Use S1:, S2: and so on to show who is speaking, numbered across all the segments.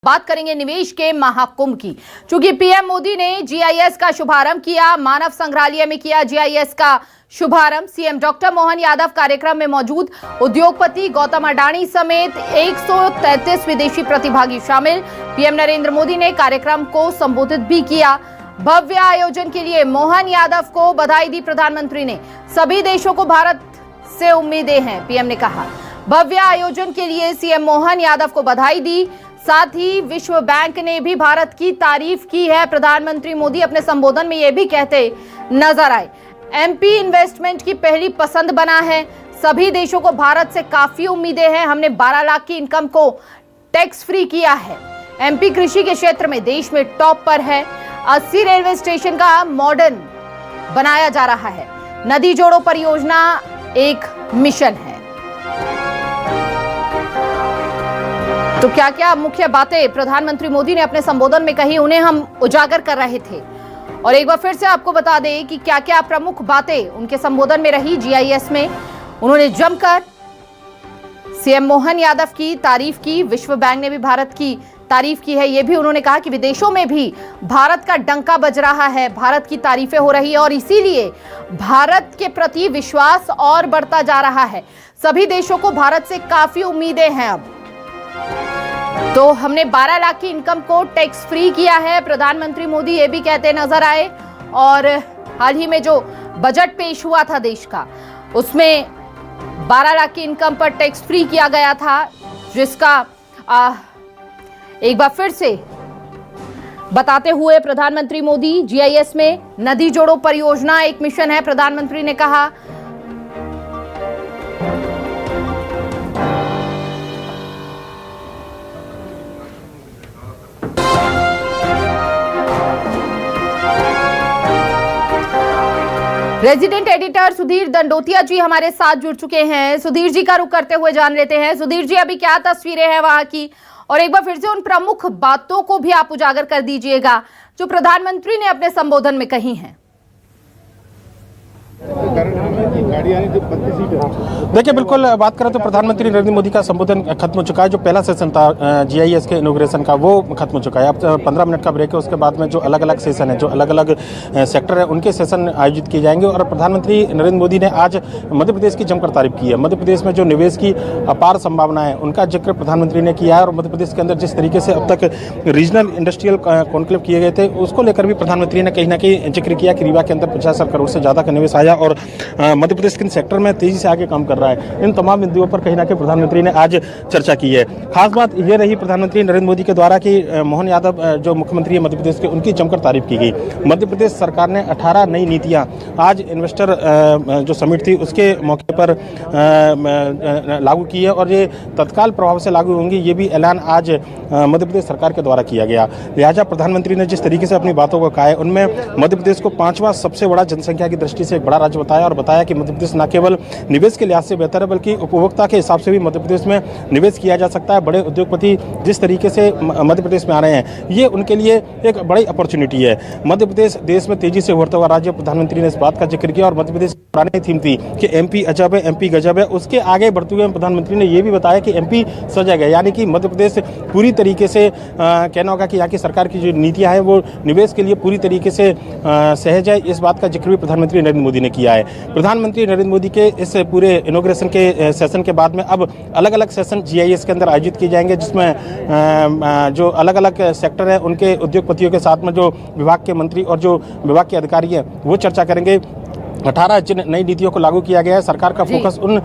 S1: बात करेंगे निवेश के महाकुंभ की। चूंकि पीएम मोदी ने जीआईएस का शुभारंभ किया, मानव संग्रहालय में किया जीआईएस का शुभारंभ। सीएम डॉक्टर मोहन यादव कार्यक्रम में मौजूद, उद्योगपति गौतम अडानी समेत 133 विदेशी प्रतिभागी शामिल। पीएम नरेंद्र मोदी ने कार्यक्रम को संबोधित भी किया। भव्य आयोजन के लिए मोहन यादव को बधाई दी प्रधानमंत्री ने। सभी देशों को भारत से उम्मीदें हैं, पीएम ने कहा। भव्य आयोजन के लिए सीएम मोहन यादव को बधाई दी। साथ ही विश्व बैंक ने भी भारत की तारीफ की है। प्रधानमंत्री मोदी अपने संबोधन में यह भी कहते नजर आए, एमपी इन्वेस्टमेंट की पहली पसंद बना है। सभी देशों को भारत से काफी उम्मीदें हैं। हमने 12 लाख की इनकम को टैक्स फ्री किया है। एमपी कृषि के क्षेत्र में देश में टॉप पर है। 80 रेलवे स्टेशन का मॉडर्न बनाया जा रहा है। नदी जोड़ो परियोजना एक मिशन है। तो क्या क्या मुख्य बातें प्रधानमंत्री मोदी ने अपने संबोधन में कही, उन्हें हम उजागर कर रहे थे। और एक बार फिर से आपको बता दें कि क्या क्या प्रमुख बातें उनके संबोधन में रही जीआईएस में। उन्होंने जमकर सीएम मोहन यादव की तारीफ की। विश्व बैंक ने भी भारत की तारीफ की है। यह भी उन्होंने कहा कि विदेशों में भी भारत का डंका बज रहा है, भारत की तारीफें हो रही है और इसीलिए भारत के प्रति विश्वास और बढ़ता जा रहा है। सभी देशों को भारत से काफी उम्मीदें हैं। अब तो हमने 12 लाख की इनकम को टैक्स फ्री किया है, प्रधानमंत्री मोदी ये भी कहते नजर आए। और हाल ही में जो बजट पेश हुआ था देश का, उसमें 12 लाख की इनकम पर टैक्स फ्री किया गया था, जिसका एक बार फिर से बताते हुए प्रधानमंत्री मोदी, जीआईएस में नदी जोड़ो परियोजना एक मिशन है, प्रधानमंत्री ने कहा। रेजिडेंट एडिटर सुधीर दंडोतिया जी हमारे साथ जुड़ चुके हैं। सुधीर जी का रुख करते हुए जान लेते हैं, सुधीर जी अभी क्या तस्वीरें हैं वहां की, और एक बार फिर से उन प्रमुख बातों को भी आप उजागर कर दीजिएगा जो प्रधानमंत्री ने अपने संबोधन में कही हैं।
S2: देखिए, बिल्कुल बात करें तो प्रधानमंत्री नरेंद्र मोदी का संबोधन खत्म हो चुका है। जो पहला सेशन था जीआईएस के इनॉग्रेशन का, वो खत्म हो चुका है। अब 15 मिनट का ब्रेक है। उसके बाद में जो अलग अलग सेशन है, जो अलग अलग सेक्टर है, उनके सेशन आयोजित किए जाएंगे। और प्रधानमंत्री नरेंद्र मोदी ने आज मध्य प्रदेश की जमकर तारीफ की है। मध्य प्रदेश में जो निवेश की अपार संभावना है, उनका जिक्र प्रधानमंत्री ने किया है। और मध्य प्रदेश के अंदर जिस तरीके से अब तक रीजनल इंडस्ट्रियल कॉन्क्लेव किए गए थे, उसको लेकर भी प्रधानमंत्री ने कहीं ना कहीं जिक्र किया कि रीवा के अंदर 75 करोड़ से ज्यादा का निवेश आया और मध्य प्रदेश किन सेक्टर में तेजी से आगे काम कर रहा है। इन तमाम बिंदुओं पर कहीं ना कहीं प्रधानमंत्री ने आज चर्चा की है। खास बात यह रही प्रधानमंत्री नरेंद्र मोदी के द्वारा कि मोहन यादव जो मुख्यमंत्री है मध्य प्रदेश के, उनकी जमकर तारीफ की गई। मध्य प्रदेश सरकार ने 18 नई नीतियां आज इन्वेस्टर जो समिट थी उसके मौके पर लागू की है और ये तत्काल प्रभाव से लागू होंगी। ये भी ऐलान आज मध्य प्रदेश सरकार के द्वारा किया गया। लिहाजा प्रधानमंत्री ने जिस तरीके से अपनी बातों को कहा है, उनमें मध्य प्रदेश को 5वां सबसे बड़ा जनसंख्या की दृष्टि से एक बड़ा राज्य बताया और बताया कि मध्य प्रदेश न केवल निवेश के लिहाज से बेहतर है, बल्कि उपभोक्ता के हिसाब से भी मध्य प्रदेश में निवेश किया जा सकता है। बड़े उद्योगपति जिस तरीके से मध्य प्रदेश में आ रहे हैं, ये उनके लिए एक बड़ी अपॉर्चुनिटी है। मध्य प्रदेश देश में तेजी से उभरता हुआ राज्य, प्रधानमंत्री ने इस बात का जिक्र किया। और मध्य प्रदेश की पुरानी थीम थी कि एमपी अजब है, एमपी गजब है, उसके आगे बढ़ते हुए प्रधानमंत्री ने यह भी बताया कि एमपी सजग है, यानी कि मध्य प्रदेश पूरी तरीके से कहना होगा कि यहाँ की सरकार की जो नीतियां हैं वो निवेश के लिए पूरी तरीके से सहज है। इस बात का जिक्र भी प्रधानमंत्री नरेंद्र मोदी ने किया है। प्रधानमंत्री नरेंद्र मोदी के इस पूरे इनॉग्रेशन के सेशन के बाद में अब अलग अलग सेशन जीआईएस के अंदर आयोजित किए जाएंगे, जिसमें जो अलग अलग सेक्टर है उनके उद्योगपतियों के साथ में जो विभाग के मंत्री और जो विभाग के अधिकारी हैं वो चर्चा करेंगे। 18 जिन नई नीतियों को लागू किया गया है, सरकार का फोकस उन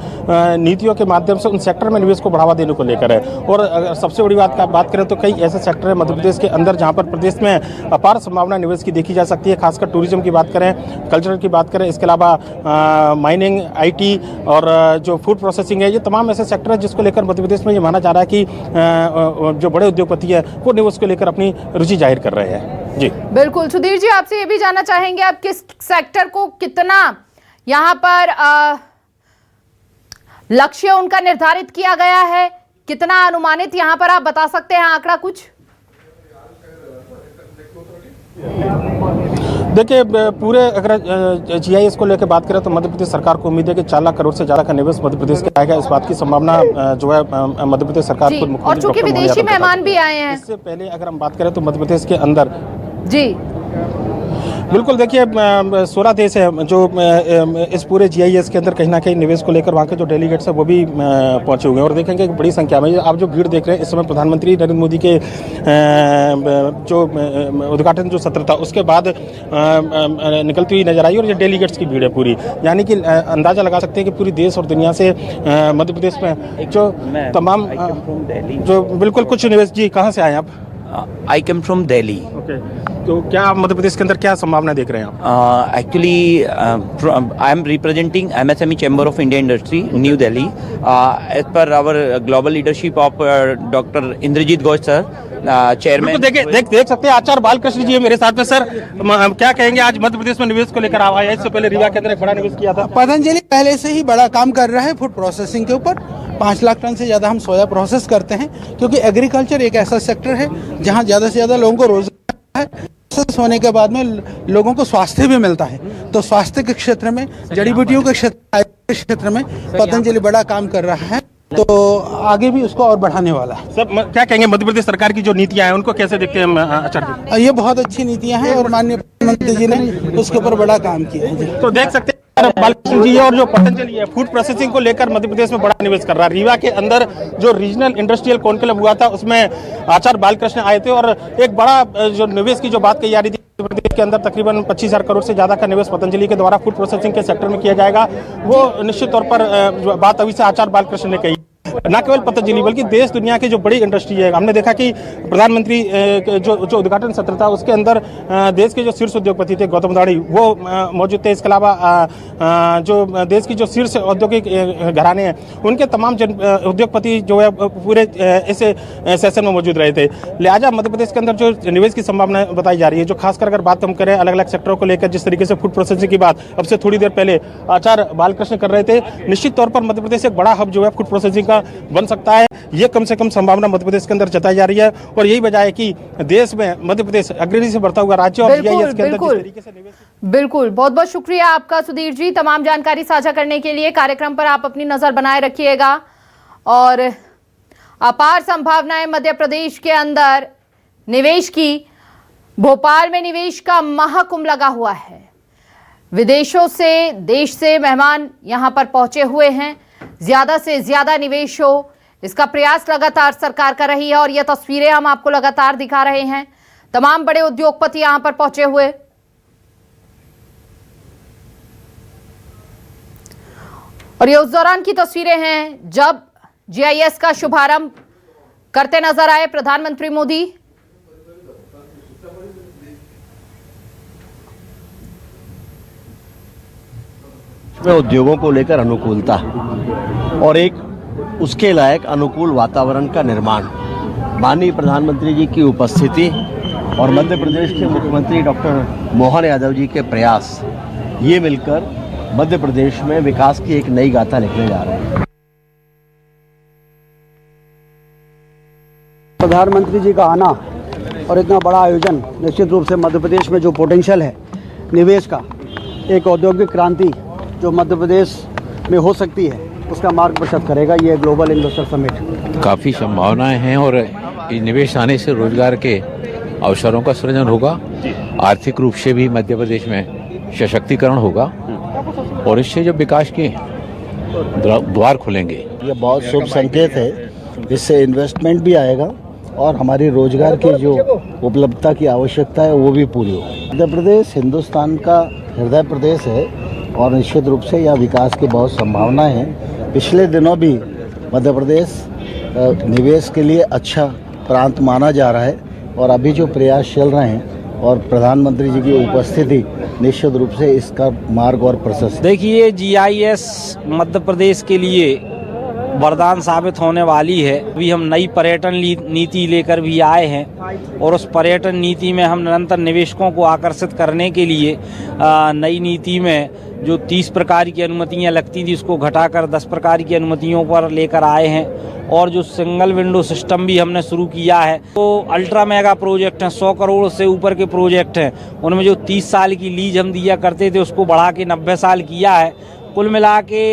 S2: नीतियों के माध्यम से उन सेक्टर में निवेश को बढ़ावा देने को लेकर है। और सबसे बड़ी बात करें तो कई ऐसे सेक्टर है मध्य प्रदेश के अंदर जहां पर प्रदेश में अपार संभावना निवेश की देखी जा सकती है। खासकर टूरिज्म की बात करें, कल्चरल की बात करें, इसके अलावा माइनिंग, आईटी और जो फूड प्रोसेसिंग है, ये तमाम ऐसे सेक्टर है जिसको लेकर मध्य प्रदेश में ये माना जा रहा है कि जो बड़े उद्योगपति है वो निवेश को लेकर अपनी रुचि जाहिर कर रहे हैं। जी
S1: बिल्कुल। सुधीर जी, आपसे ये भी जानना चाहेंगे, आप किस सेक्टर को कितना यहाँ पर लक्ष्य उनका निर्धारित किया गया है, कितना अनुमानित यहाँ पर आप बता सकते हैं आंकड़ा कुछ?
S2: देखिए पूरे अगर जीआईएस को लेकर बात करें तो मध्य प्रदेश सरकार को उम्मीद है कि 4 लाख करोड़ से ज्यादा का निवेश मध्य प्रदेश के आएगा। इस बात की संभावना जो है मध्य प्रदेश सरकार
S1: जी,
S2: को
S1: और चूंकि विदेशी मेहमान भी आए हैं।
S2: इससे पहले अगर हम बात करें तो मध्य प्रदेश के अंदर
S1: जी
S2: बिल्कुल देखिए 16 देश है जो इस पूरे जीआईएस के अंदर कहीं ना कहीं निवेश को लेकर वहाँ के जो डेलीगेट्स है वो भी पहुंचे हुए हैं और देखेंगे बड़ी संख्या में आप जो भीड़ देख रहे हैं इस समय प्रधानमंत्री नरेंद्र मोदी के जो उद्घाटन जो सत्र था उसके बाद निकलती हुई नजर आई और ये डेलीगेट्स की भीड़ है पूरी, यानी कि अंदाजा लगा सकते हैं कि पूरी देश और दुनिया से मध्य प्रदेश में जो तमाम जो बिल्कुल कुछ निवेश। जी कहाँ से आए आप?
S3: आई कम फ्रॉम दिल्ली।
S2: ओके, तो क्या आप मध्य प्रदेश के अंदर क्या संभावना देख रहे हैं आप?
S3: Actually, I am representing MSME Chamber of India Industry, New Delhi. As per our global leadership of Dr. Indrajit Ghosh sir, chairman.
S2: देख सकते हैं आचार्य बालकृष्ण जी है मेरे साथ में। सर क्या कहेंगे, आज मध्य प्रदेश में निवेश को लेकर आया है, इससे पहले रीवा के अंदर एक बड़ा निवेश किया था।
S4: पतंजलि पहले से ही बड़ा काम कर रहा है फूड प्रोसेसिंग के ऊपर। 5 लाख टन से ज़्यादा हम सोया प्रोसेस करते हैं, क्योंकि एग्रीकल्चर एक ऐसा सेक्टर है जहाँ ज़्यादा से ज़्यादा लोगों को रोजगार है। प्रोसेस होने के बाद में लोगों को स्वास्थ्य भी मिलता है, तो स्वास्थ्य के क्षेत्र में, जड़ी बूटियों के क्षेत्र में पतंजलि बड़ा काम कर रहा है, तो आगे भी उसको और बढ़ाने वाला है।
S2: सब क्या कहेंगे मध्य प्रदेश सरकार की जो नीतियां हैं उनको कैसे देखते हैं आचार्य जी?
S4: ये बहुत अच्छी नीतियां हैं और माननीय प्रधानमंत्री जी ने उसके ऊपर बड़ा काम किया है।
S2: तो देख सकते हैं बालकृष्ण जी और जो पतंजलि है फूड प्रोसेसिंग को लेकर मध्य प्रदेश में बड़ा निवेश कर रहा है। रीवा के अंदर जो रीजनल इंडस्ट्रियल कॉन्क्लेव हुआ था उसमें आचार्य बालकृष्ण आए थे और एक बड़ा जो निवेश की जो बात कही जा रही थी, मध्य प्रदेश के अंदर तकरीबन 25,000 करोड़ से ज्यादा का निवेश पतंजलि के द्वारा फूड प्रोसेसिंग के सेक्टर में किया जाएगा। वो निश्चित तौर पर बात अभी से आचार्य बालकृष्ण ने कही। न केवल पतंजलि बल्कि देश दुनिया की जो बड़ी इंडस्ट्री है, हमने देखा कि प्रधानमंत्री जो उद्घाटन सत्र था उसके अंदर देश के जो शीर्ष उद्योगपति थे गौतम अडानी वो मौजूद थे। इसके अलावा जो देश की जो शीर्ष औद्योगिक घराने हैं उनके तमाम उद्योगपति जो है पूरे ऐसे सेशन में मौजूद रहे थे। लिहाजा मध्य प्रदेश के अंदर जो निवेश की संभावना बताई जा रही है, जो खासकर अगर बात हम करें अलग अलग सेक्टरों को लेकर, जिस तरीके से फूड प्रोसेसिंग की बात अब से थोड़ी देर पहले आचार्य बालकृष्ण कर रहे थे, निश्चित तौर पर मध्य प्रदेश एक बड़ा हब जो है फूड प्रोसेसिंग का बन सकता है। ये कम से कम संभावना मध्य प्रदेश के अंदर जताई जा रही है और यही वजह है कि देश में मध्य प्रदेश अग्रणी से बढ़ता हुआ राज्य और जीआईएस के अंदर जिस तरीके से निवेश।
S1: बिल्कुल, बहुत बहुत शुक्रिया आपका सुधीर जी, तमाम जानकारी साझा करने के लिए। कार्यक्रम पर आप अपनी नजर बनाए रखिएगा और अपार संभावनाएं मध्य प्रदेश के अंदर निवेश की। भोपाल में निवेश का महाकुंभ लगा हुआ है, विदेशों से, देश से मेहमान यहां पर पहुंचे हुए हैं। ज्यादा से ज्यादा निवेश हो, इसका प्रयास लगातार सरकार कर रही है और यह तस्वीरें हम आपको लगातार दिखा रहे हैं। तमाम बड़े उद्योगपति यहां पर पहुंचे हुए और ये उस दौरान की तस्वीरें हैं जब जीआईएस का शुभारंभ करते नजर आए प्रधानमंत्री मोदी।
S5: उद्योगों को लेकर अनुकूलता और एक उसके लायक अनुकूल वातावरण का निर्माण, माननीय प्रधानमंत्री जी की उपस्थिति और मध्य प्रदेश के मुख्यमंत्री डॉक्टर मोहन यादव जी के प्रयास, ये मिलकर मध्य प्रदेश में विकास की एक नई गाथा लिखने जा रहे हैं।
S6: प्रधानमंत्री जी का आना और इतना बड़ा आयोजन निश्चित रूप से मध्य प्रदेश में जो पोटेंशियल है निवेश का, एक औद्योगिक क्रांति जो मध्य प्रदेश में हो सकती है, उसका मार्ग प्रशस्त करेगा ये ग्लोबल इन्वेस्टर समिट।
S7: काफ़ी संभावनाएं हैं और निवेश आने से रोजगार के अवसरों का सृजन होगा, आर्थिक रूप से भी मध्य प्रदेश में सशक्तिकरण होगा और इससे जो विकास के द्वार खुलेंगे।
S5: ये बहुत शुभ संकेत है, इससे इन्वेस्टमेंट भी आएगा और हमारी रोजगार की जो उपलब्धता की आवश्यकता है वो भी पूरी होगी। मध्य प्रदेश हिंदुस्तान का हृदय प्रदेश है और निश्चित रूप से यह विकास की बहुत संभावनाएं हैं। पिछले दिनों भी मध्य प्रदेश निवेश के लिए अच्छा प्रांत माना जा रहा है और अभी जो प्रयास चल रहे हैं और प्रधानमंत्री जी की उपस्थिति निश्चित रूप से इसका मार्ग और प्रशस्त।
S8: देखिए, जीआईएस मध्य प्रदेश के लिए वरदान साबित होने वाली है। अभी हम नई पर्यटन नीति लेकर भी आए हैं और उस पर्यटन नीति में हम निरंतर निवेशकों को आकर्षित करने के लिए नई नीति में जो 30 प्रकार की अनुमतियां लगती थी उसको घटाकर 10 प्रकार की अनुमतियों पर लेकर आए हैं और जो सिंगल विंडो सिस्टम भी हमने शुरू किया है। तो अल्ट्रा मेगा प्रोजेक्ट हैं, 100 करोड़ से ऊपर के प्रोजेक्ट हैं, उनमें जो 30 साल की लीज हम दिया करते थे उसको बढ़ा के 90 साल किया है। कुल मिला के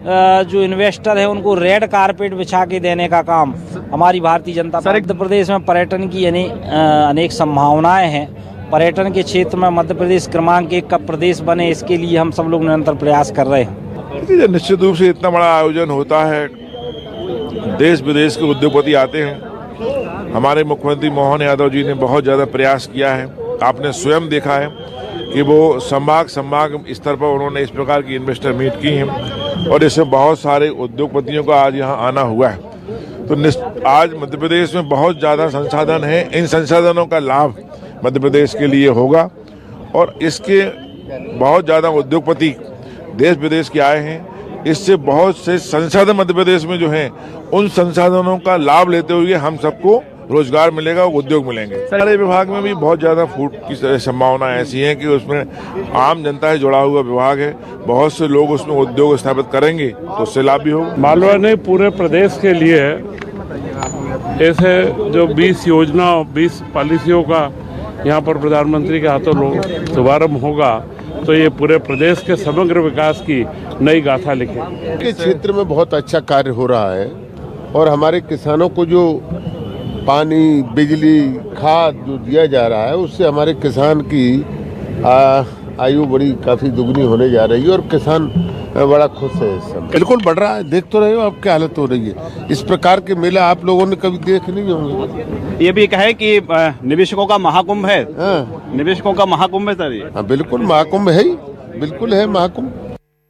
S8: जो इन्वेस्टर है उनको रेड कारपेट बिछा के देने का काम हमारी भारतीय जनता पार्टी। मध्य प्रदेश में पर्यटन की अनेक संभावनाएं हैं। पर्यटन के क्षेत्र में मध्य प्रदेश क्रमांक 1 का प्रदेश बने, इसके लिए हम सब लोग निरंतर प्रयास कर रहे हैं।
S9: निश्चित रूप से इतना बड़ा आयोजन होता है, देश विदेश के उद्योगपति आते हैं। हमारे मुख्यमंत्री मोहन यादव जी ने बहुत ज़्यादा प्रयास किया है। आपने स्वयं देखा है कि वो संभाग स्तर पर उन्होंने इस प्रकार की इन्वेस्टर मीट की हैं और इसमें बहुत सारे उद्योगपतियों का आज यहाँ आना हुआ है। तो आज मध्य प्रदेश में बहुत ज़्यादा संसाधन हैं। इन संसाधनों का लाभ मध्य प्रदेश के लिए होगा और इसके बहुत ज़्यादा उद्योगपति देश विदेश के आए हैं। इससे बहुत से संसाधन मध्य प्रदेश में जो हैं उन संसाधनों का लाभ लेते हुए हम सबको रोजगार मिलेगा, उद्योग मिलेंगे। सारे विभाग में भी बहुत ज़्यादा फूड की संभावना ऐसी है कि उसमें आम जनता से जुड़ा हुआ विभाग है, बहुत से लोग उसमें उद्योग स्थापित करेंगे तो उससे लाभ भी होगा।
S10: मालवा ने पूरे प्रदेश के लिए ऐसे जो 20 योजना 20 पॉलिसियों का यहाँ पर प्रधानमंत्री के हाथों शुभारम्भ होगा तो ये पूरे प्रदेश के समग्र विकास की नई गाथा लिखेगी।
S11: के क्षेत्र में बहुत अच्छा कार्य हो रहा है और हमारे किसानों को जो पानी, बिजली, खाद जो दिया जा रहा है उससे हमारे किसान की आयु बड़ी काफ़ी दुगनी होने जा रही है और किसान बड़ा खुश है। इस समय बिल्कुल बढ़ रहा है, देख तो रहे हो अब क्या हालत हो रही है। इस प्रकार के मेला आप लोगों ने कभी देख नहीं होंगे।
S12: ये भी कहे कि निवेशकों का महाकुंभ है। निवेशकों का महाकुंभ है सर ये।
S11: हाँ बिल्कुल महाकुंभ है ही, बिल्कुल है महाकुंभ।